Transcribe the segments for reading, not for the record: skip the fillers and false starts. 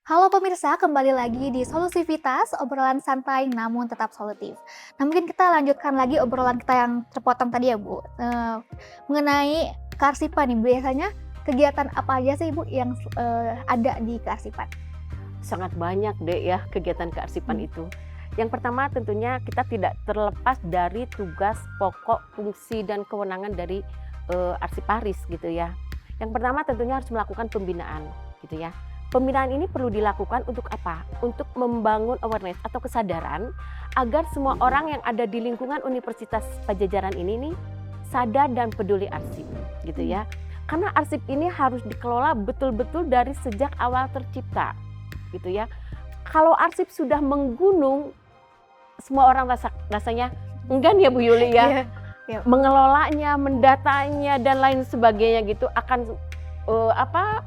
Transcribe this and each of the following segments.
Halo pemirsa, kembali lagi di Solusivitas, obrolan santai namun tetap solutif. Nah mungkin kita lanjutkan lagi obrolan kita yang terpotong tadi ya Bu, mengenai kearsipan nih, biasanya kegiatan apa aja sih Bu yang, ada di kearsipan? Sangat banyak deh ya kegiatan kearsipan Mmm, itu. Yang pertama tentunya kita tidak terlepas dari tugas pokok, fungsi, dan kewenangan dari arsiparis gitu ya. Yang pertama tentunya harus melakukan pembinaan gitu ya. Pembinaan ini perlu dilakukan untuk apa? Untuk membangun awareness atau kesadaran agar semua orang yang ada di lingkungan Universitas Pajajaran ini nih sadar dan peduli arsip gitu mmm, ya. Karena arsip ini harus dikelola betul-betul dari sejak awal tercipta gitu ya. Kalau arsip sudah menggunung, semua orang rasanya enggan ya Bu Yuli ya, iya, iya, mengelolanya, mendatanya dan lain sebagainya gitu akan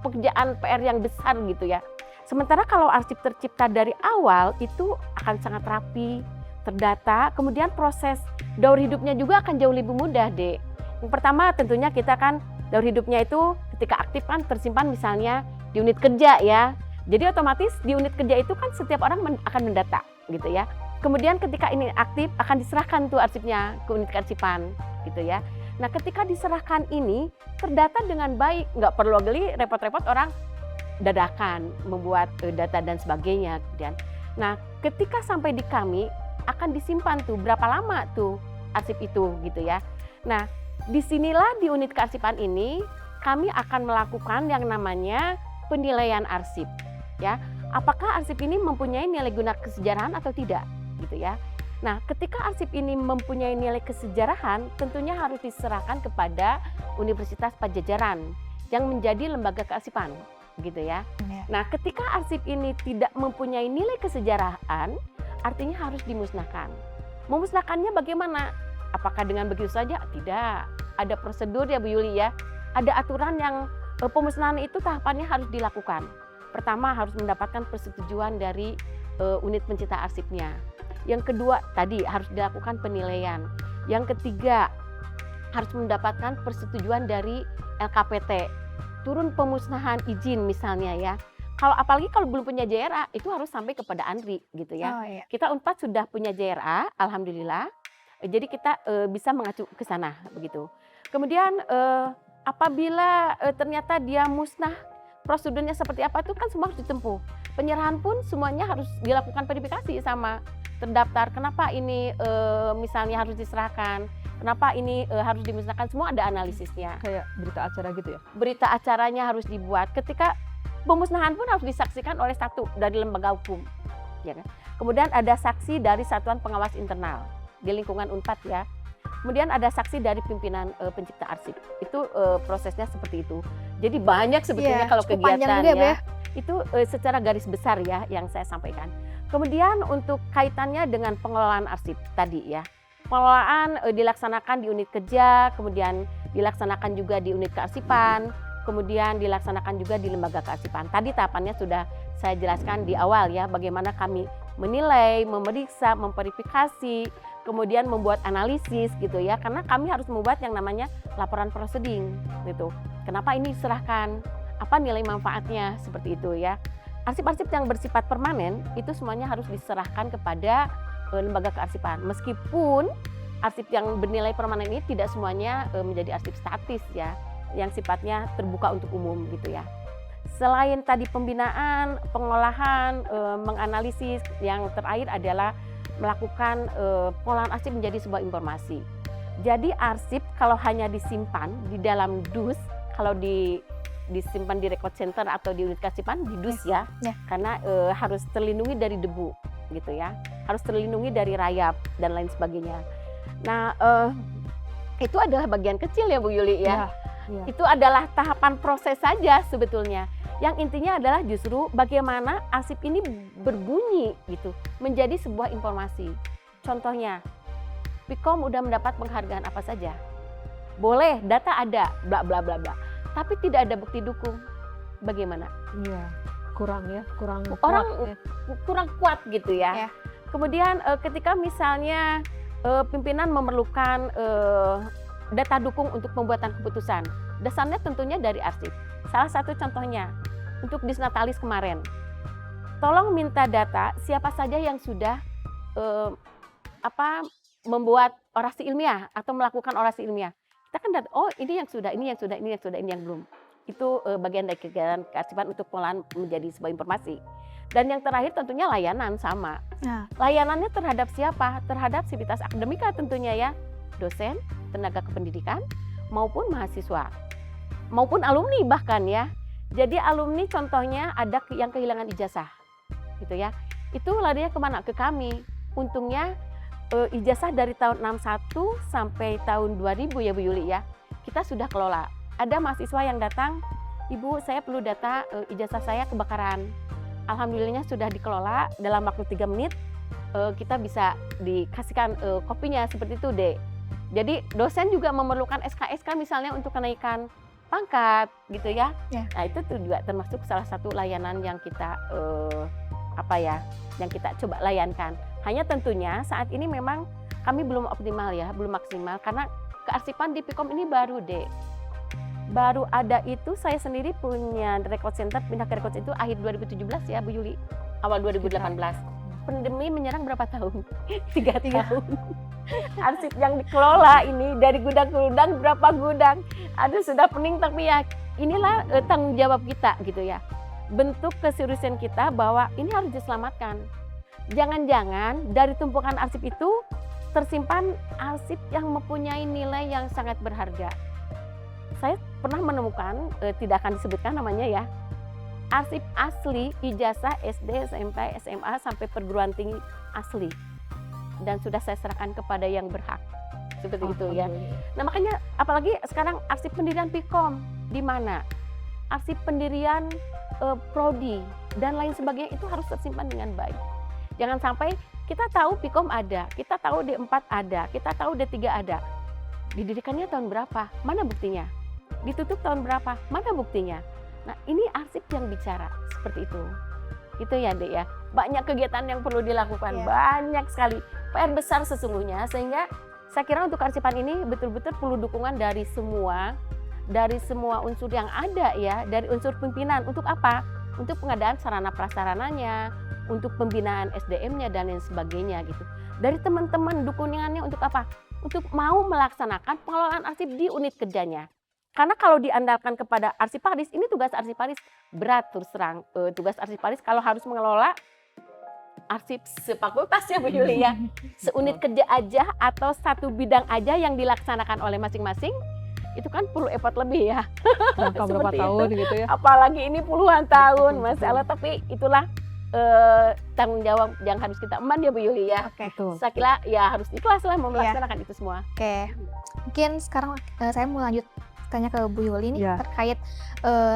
pekerjaan PR yang besar gitu ya. Sementara kalau arsip tercipta dari awal itu akan sangat rapi, terdata, kemudian proses daur hidupnya juga akan jauh lebih mudah, Dek. Yang pertama tentunya kita kan daur hidupnya itu ketika aktif kan tersimpan misalnya di unit kerja ya. Jadi otomatis di unit kerja itu kan setiap orang akan mendata gitu ya. Kemudian ketika ini aktif akan diserahkan tuh arsipnya ke unit kearsipan gitu ya. Nah ketika diserahkan ini terdata dengan baik, nggak perlu geli repot-repot orang dadakan membuat data dan sebagainya kemudian. Nah ketika sampai di kami akan disimpan tuh berapa lama tuh arsip itu gitu ya. Nah disinilah di unit kearsipan ini kami akan melakukan yang namanya penilaian arsip ya. Apakah arsip ini mempunyai nilai guna kesejarahan atau tidak gitu ya. Nah, ketika arsip ini mempunyai nilai kesejarahan, tentunya harus diserahkan kepada Universitas Pajajaran yang menjadi lembaga kearsipan, gitu ya. iya, Nah, ketika arsip ini tidak mempunyai nilai kesejarahan, artinya harus dimusnahkan. Memusnahkannya bagaimana? Apakah dengan begitu saja? Tidak. Ada prosedur ya Bu Yuli ya. Ada aturan yang pemusnahan itu tahapannya harus dilakukan. Pertama harus mendapatkan persetujuan dari unit pencetak arsipnya. Yang kedua tadi harus dilakukan penilaian. Yang ketiga harus mendapatkan persetujuan dari LKPT. Turun pemusnahan izin misalnya ya. Kalau apalagi kalau belum punya JRA itu harus sampai kepada ANRI gitu ya. oh iya, Kita Unpad sudah punya JRA, alhamdulillah. Jadi kita bisa mengacu ke sana begitu. Kemudian apabila ternyata dia musnah, prosedurnya seperti apa itu kan semua harus ditempuh. Penyerahan pun semuanya harus dilakukan verifikasi sama terdaftar. Kenapa ini misalnya harus diserahkan? Kenapa ini harus dimusnahkan? Semua ada analisisnya. Kayak berita acara gitu ya? Berita acaranya harus dibuat. Ketika pemusnahan pun harus disaksikan oleh satu dari lembaga hukum, ya kan? Kemudian ada saksi dari Satuan Pengawas Internal di lingkungan Unpad ya. Kemudian ada saksi dari pimpinan pencipta arsip. Itu prosesnya seperti itu. Jadi banyak sebetulnya iya, kalau cukup panjang juga ya Bu kegiatannya ya? itu secara garis besar ya yang saya sampaikan. Kemudian untuk kaitannya dengan pengelolaan arsip tadi ya. Pengelolaan dilaksanakan di unit kerja, kemudian dilaksanakan juga di unit kearsipan, kemudian dilaksanakan juga di lembaga kearsipan. Tadi tahapannya sudah saya jelaskan di awal ya, bagaimana kami menilai, memeriksa, memverifikasi, kemudian membuat analisis gitu ya. Karena kami harus membuat yang namanya laporan proseding gitu. Kenapa ini diserahkan? Apa nilai manfaatnya seperti itu ya. Arsip-arsip yang bersifat permanen itu semuanya harus diserahkan kepada lembaga kearsipan. Meskipun arsip yang bernilai permanen ini tidak semuanya menjadi arsip statis ya, yang sifatnya terbuka untuk umum gitu ya. Selain tadi pembinaan, pengolahan, menganalisis, yang terakhir adalah melakukan pengolahan arsip menjadi sebuah informasi. Jadi arsip kalau hanya disimpan di dalam dus, kalau disimpan di record center atau di unit kearsipan di dus ya, Ya. karena harus terlindungi dari debu gitu ya, harus terlindungi dari rayap dan lain sebagainya. Nah itu adalah bagian kecil ya Bu Yuli ya. Iya. Itu adalah tahapan proses saja sebetulnya. Yang intinya adalah justru bagaimana arsip ini berbunyi gitu, menjadi sebuah informasi. Contohnya, Pikom udah mendapat penghargaan apa saja. Boleh, data ada, bla bla bla bla. Tapi tidak ada bukti dukung. Bagaimana? Iya, kurang ya, kurang Orang kuat ya. kurang kuat gitu ya. Ya. Kemudian ketika misalnya pimpinan memerlukan data dukung untuk pembuatan keputusan, dasarnya tentunya dari arsip. Salah satu contohnya untuk Disnatalis kemarin, tolong minta data siapa saja yang sudah membuat orasi ilmiah atau melakukan orasi ilmiah. Kita kan data, oh ini yang sudah, ini yang sudah, ini yang sudah, ini yang belum. Itu bagian dari kegiatan kearsipan untuk pengolahan menjadi sebuah informasi. Dan yang terakhir tentunya layanan sama. Nah, Layanannya terhadap siapa? Terhadap sivitas akademika tentunya ya, dosen, tenaga kependidikan, maupun mahasiswa, maupun alumni bahkan ya. Jadi alumni contohnya ada yang kehilangan ijazah, gitu ya. Itu larinya kemana? Ke kami. Untungnya ijazah dari tahun 61 sampai tahun 2000 ya Bu Yuli ya, kita sudah kelola. Ada mahasiswa yang datang, Ibu saya perlu data ijazah saya kebakaran. Alhamdulillahnya sudah dikelola dalam waktu 3 menit, kita bisa dikasihkan kopinya seperti itu deh. Jadi dosen juga memerlukan SK-SK misalnya untuk kenaikan pangkat gitu ya. Nah itu tuh juga termasuk salah satu layanan yang kita yang kita coba layankan. Hanya tentunya saat ini memang kami belum optimal ya, belum maksimal karena kearsipan di Pikom ini baru deh. Baru ada itu saya sendiri punya record center, pindah ke record itu akhir 2017 ya Bu Yuli, awal 2018. Pandemi menyerang berapa tahun? 3 tahun. Arsip yang dikelola ini dari gudang ke gudang, berapa gudang. Aduh sudah pening tapi ya inilah tanggung jawab kita gitu ya. Bentuk keseriusan kita bahwa ini harus diselamatkan. Jangan-jangan dari tumpukan arsip itu tersimpan arsip yang mempunyai nilai yang sangat berharga. Saya pernah menemukan, tidak akan disebutkan namanya ya, arsip asli ijazah SD, SMP, SMA sampai perguruan tinggi asli. Dan sudah saya serahkan kepada yang berhak. Seperti itu ya. Nah makanya apalagi sekarang arsip pendirian Pikom di mana? Arsip pendirian prodi dan lain sebagainya itu harus tersimpan dengan baik. Jangan sampai kita tahu Pikom ada, kita tahu D4 ada, kita tahu D3 ada. Didirikannya tahun berapa? Mana buktinya? Ditutup tahun berapa? Mana buktinya? Nah ini arsip yang bicara seperti itu. Itu ya Dek ya. Banyak kegiatan yang perlu dilakukan, banyak sekali. PR besar sesungguhnya sehingga saya kira untuk kearsipan ini betul-betul perlu dukungan dari semua unsur yang ada ya, dari unsur pimpinan. Untuk apa? Untuk pengadaan sarana prasarananya, untuk pembinaan SDM-nya dan lain sebagainya gitu. Dari teman-teman dukungannya untuk apa? Untuk mau melaksanakan pengelolaan arsip di unit kerjanya. Karena kalau diandalkan kepada arsiparis, ini tugas arsiparis berat terus terang. Tugas arsiparis kalau harus mengelola arsip sefakultas ya Bu Yuli ya. Seunit kerja aja atau satu bidang aja yang dilaksanakan oleh masing-masing, itu kan perlu effort lebih ya. Jangka berapa tahun gitu ya. Apalagi ini puluhan tahun masalah, tapi itulah tanggung jawab yang harus kita emban ya Bu Yuli ya. Betul. Saya kira ya harus ikhlas lah melaksanakan itu semua. Oke. Mungkin sekarang saya mau lanjut tanya ke Bu Yuli nih Ya. terkait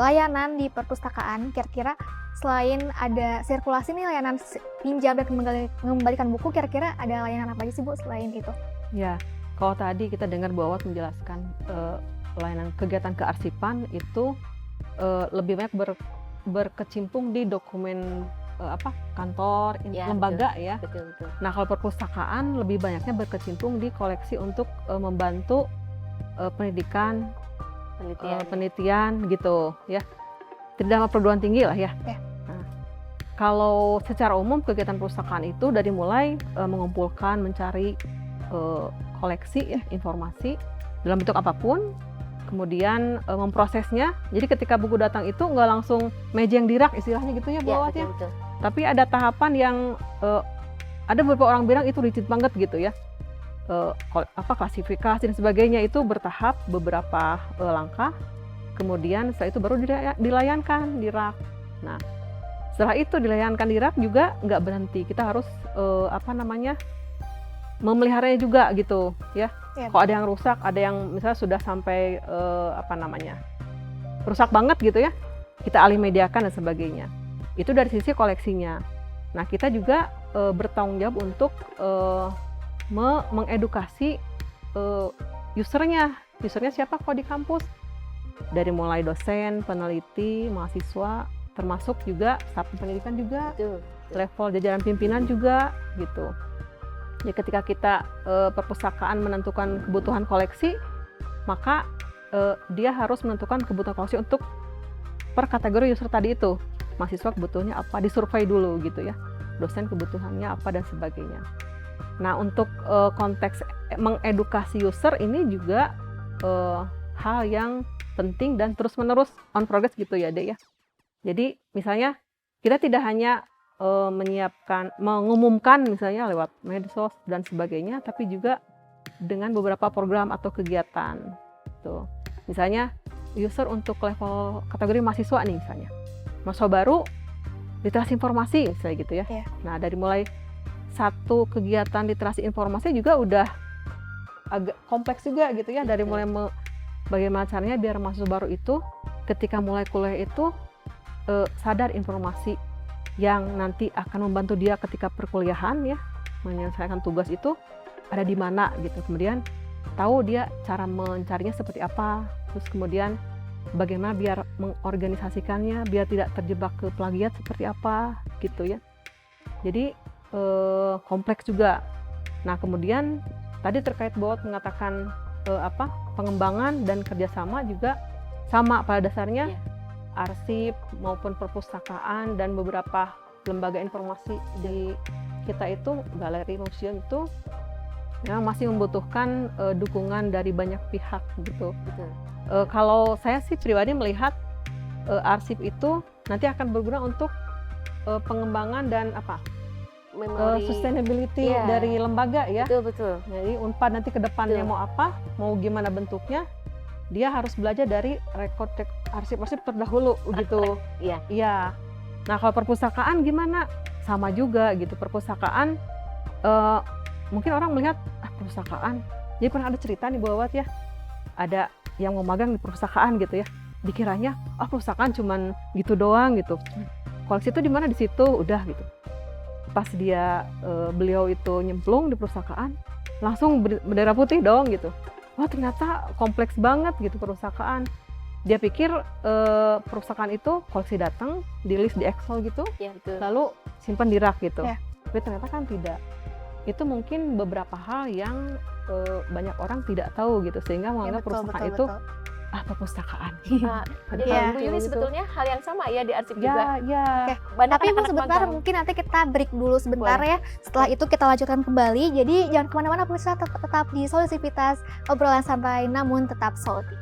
layanan di perpustakaan. Kira-kira selain ada sirkulasi nih layanan pinjam dan mengembalikan buku, kira-kira ada layanan apa aja sih Bu selain itu? Ya, kalau tadi kita dengar Bu Awat menjelaskan layanan kegiatan kearsipan itu lebih banyak berkecimpung di dokumen kantor, Ya, lembaga ya. Betul. Nah kalau perpustakaan lebih banyaknya berkecimpung di koleksi untuk membantu pendidikan, penelitian gitu ya, terutama perguruan tinggi lah ya. Nah, kalau secara umum kegiatan perpustakaan itu dari mulai mengumpulkan, mencari koleksi ya, informasi dalam bentuk apapun, kemudian memprosesnya. Jadi ketika buku datang itu nggak langsung meja yang dirak istilahnya gitu ya Bu Awat ya. Betul. Tapi ada tahapan yang ada beberapa orang bilang itu rigid banget gitu ya. Klasifikasi dan sebagainya itu bertahap beberapa langkah, kemudian setelah itu baru dilayankan di rak. Nah setelah itu dilayankan di rak juga nggak berhenti, kita harus memeliharanya juga gitu ya. Kalau ada yang rusak, ada yang misalnya sudah sampai rusak banget gitu ya, kita alih mediakan dan sebagainya. Itu dari sisi koleksinya. Nah kita juga bertanggung jawab untuk mengedukasi usernya siapa kok di kampus, dari mulai dosen, peneliti, mahasiswa, termasuk juga staf pendidikan juga, Betul. level jajaran pimpinan juga gitu. Jadi ketika kita perpustakaan menentukan kebutuhan koleksi, maka dia harus menentukan kebutuhan koleksi untuk per kategori user tadi itu. mahasiswa kebutuhannya apa, disurvei dulu gitu ya, dosen kebutuhannya apa dan sebagainya. Nah untuk konteks mengedukasi user ini juga hal yang penting dan terus-menerus on progress gitu ya Dek ya. Jadi misalnya kita tidak hanya mengumumkan misalnya lewat medsos dan sebagainya, tapi juga dengan beberapa program atau kegiatan. Tuh. Misalnya user untuk level kategori mahasiswa nih misalnya. Mahasiswa baru, literasi informasi misalnya gitu ya. Iya. Nah dari mulai satu kegiatan literasi informasi juga udah agak kompleks juga gitu ya. Dari mulai bagaimana caranya biar mahasiswa baru itu ketika mulai kuliah itu sadar informasi yang nanti akan membantu dia ketika perkuliahan ya, menyelesaikan tugas itu ada di mana gitu. Kemudian tahu dia cara mencarinya seperti apa, terus kemudian bagaimana biar mengorganisasikannya biar tidak terjebak ke plagiat seperti apa gitu ya. Jadi kompleks juga. Nah kemudian tadi terkait Boat mengatakan pengembangan dan kerjasama juga sama pada dasarnya. Arsip maupun perpustakaan dan beberapa lembaga informasi di kita itu, galeri, museum itu ya, masih membutuhkan dukungan dari banyak pihak gitu. Kalau saya sih pribadi melihat arsip itu nanti akan berguna untuk pengembangan dan sustainability dari lembaga ya. Betul. Jadi Unpad nanti ke depannya mau apa, mau gimana bentuknya, dia harus belajar dari rekod arsip-arsip terdahulu gitu. Iya. Nah kalau perpustakaan gimana? Sama juga gitu. Perpustakaan mungkin orang melihat perpustakaan. Jadi pernah ada cerita nih Buat ya. Ada yang mau magang di perpustakaan gitu ya. Dikiranya perpustakaan cuman gitu doang gitu. Koleksi itu di mana? Di situ udah gitu. Pas beliau itu nyemplung di perpustakaan, langsung bendera putih dong gitu. Wah ternyata kompleks banget gitu perpustakaan. Dia pikir perpustakaan itu koleksi datang, di list di Excel gitu, lalu simpan di rak gitu. Tapi ternyata kan tidak. Itu mungkin beberapa hal yang banyak orang tidak tahu gitu, sehingga menganggap perpustakaan itu perpustakaan. Jadi Bu Yuli sebetulnya hal yang sama ya di arsip juga. Oke. Tapi Ibu sebentar mungkin nanti kita break dulu sebentar ya. Setelah itu kita lanjutkan kembali. Jadi jangan kemana-mana pemirsa, tetap di Solusivitas, obrolan santai namun tetap solutif.